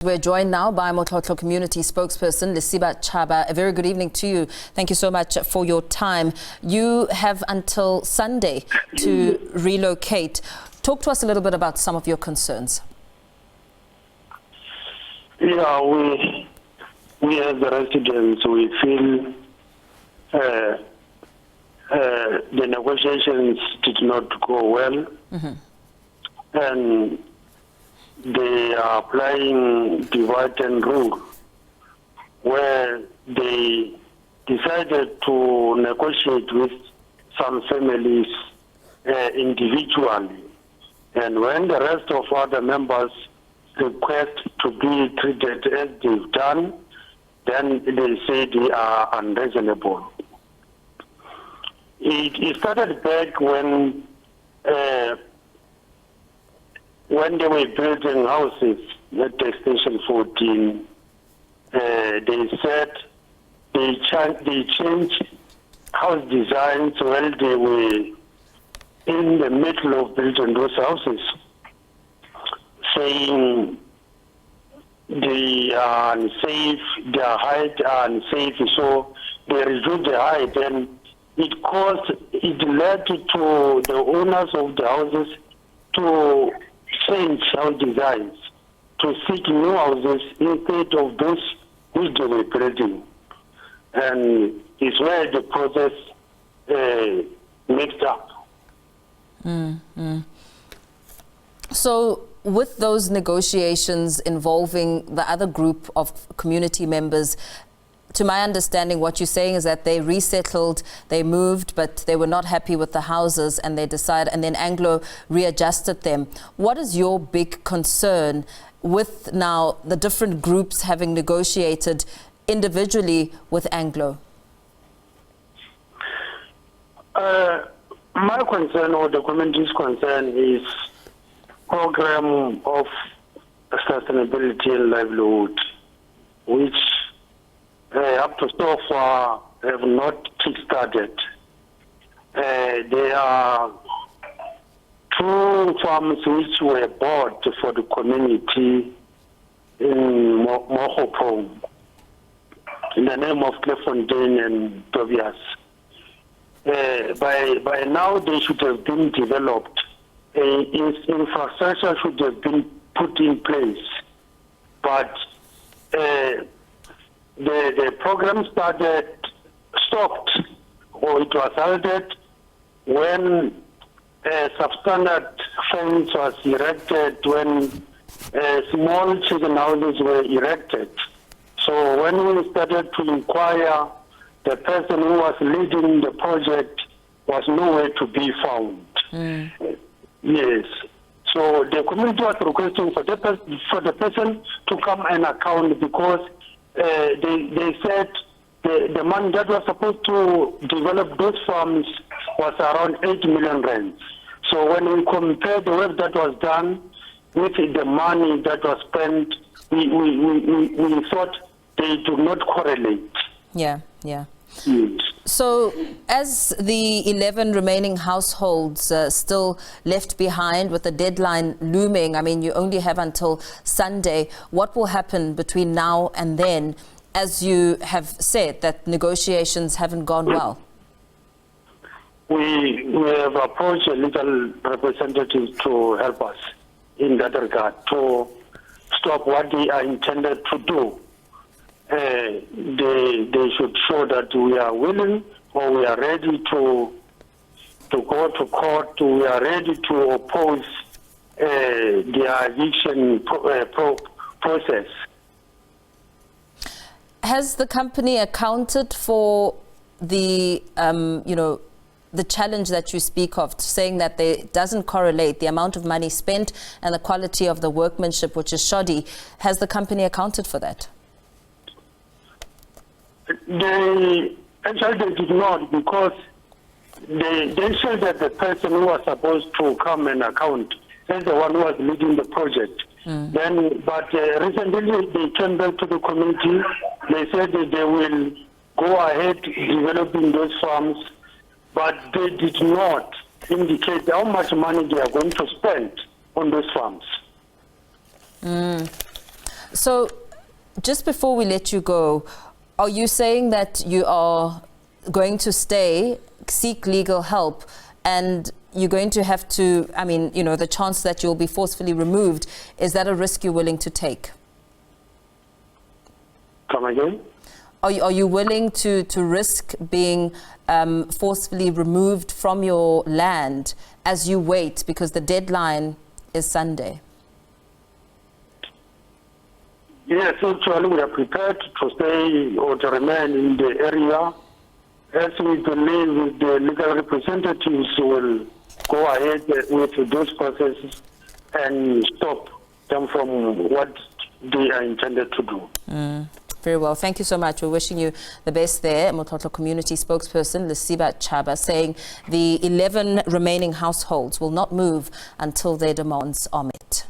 We're joined now by Motlhotlho community spokesperson Lesiba Chaba. A very good evening to you. Thank you so much for your time. You have until Sunday to relocate. Talk to us a little bit about some of your concerns. Yeah, we as the residents, we feel the negotiations did not go well, and they are applying divide and rule, where they decided to negotiate with some families individually. And when the rest of other members request to be treated as they've done, then they say they are unreasonable. It started back when they were building houses at the Station 14. They said they changed house designs while they were in the middle of building those houses, saying they are unsafe, their height are unsafe, so they reduced the height, and it led to the owners of the houses to change house designs, to seek new houses instead of those which they were building. And it's where the process mixed up. So with those negotiations involving the other group of community members, to my understanding, what you're saying is that they resettled, they moved, but they were not happy with the houses, and they decided, and then Anglo readjusted them. What is your big concern with now the different groups having negotiated individually with Anglo? My concern, or the community's concern, is program of sustainability and livelihood, which up to so far have not kick-started. There are 2 farms which were bought for the community in Mokopane, in the name of Clefontaine and Tobias. By now they should have been developed. Infrastructure should have been put in place. But the program stopped, or it was halted when a substandard fence was erected, when small chicken houses were erected. So when we started to inquire, the person who was leading the project was nowhere to be found. Yes. So the community was requesting for the person to come and account, because they said the money that was supposed to develop those farms was around 8 million rand. So when we compare the work that was done with the money that was spent, we thought they do not correlate. Yeah. So as the 11 remaining households still left behind with the deadline looming, I mean, you only have until Sunday, what will happen between now and then, as you have said that negotiations haven't gone well? We have approached a legal representative to help us in that regard, to stop what they are intended to do. They should show that we are willing, or we are ready to go to court, we are ready to oppose the eviction process. Has the company accounted for the, the challenge that you speak of, saying that it doesn't correlate the amount of money spent and the quality of the workmanship, which is shoddy? Has the company accounted for that? They did not, because they said that the person who was supposed to come and account is the one who was leading the project. But recently they came back to the community. They said that they will go ahead developing those farms, but they did not indicate how much money they are going to spend on those farms. So just before we let you go, are you saying that you are going to stay, seek legal help, and you're going to have to, I mean, you know, the chance that you'll be forcefully removed, is that a risk you're willing to take? Come again? Are you willing to risk being forcefully removed from your land as you wait, because the deadline is Sunday? Yes, actually we are prepared to stay or to remain in the area, as we believe the legal representatives will go ahead with those processes and stop them from what they are intended to do. Very well. Thank you so much. We're wishing you the best there. Motlhotlho community spokesperson Lesiba Chaba saying the 11 remaining households will not move until their demands are met.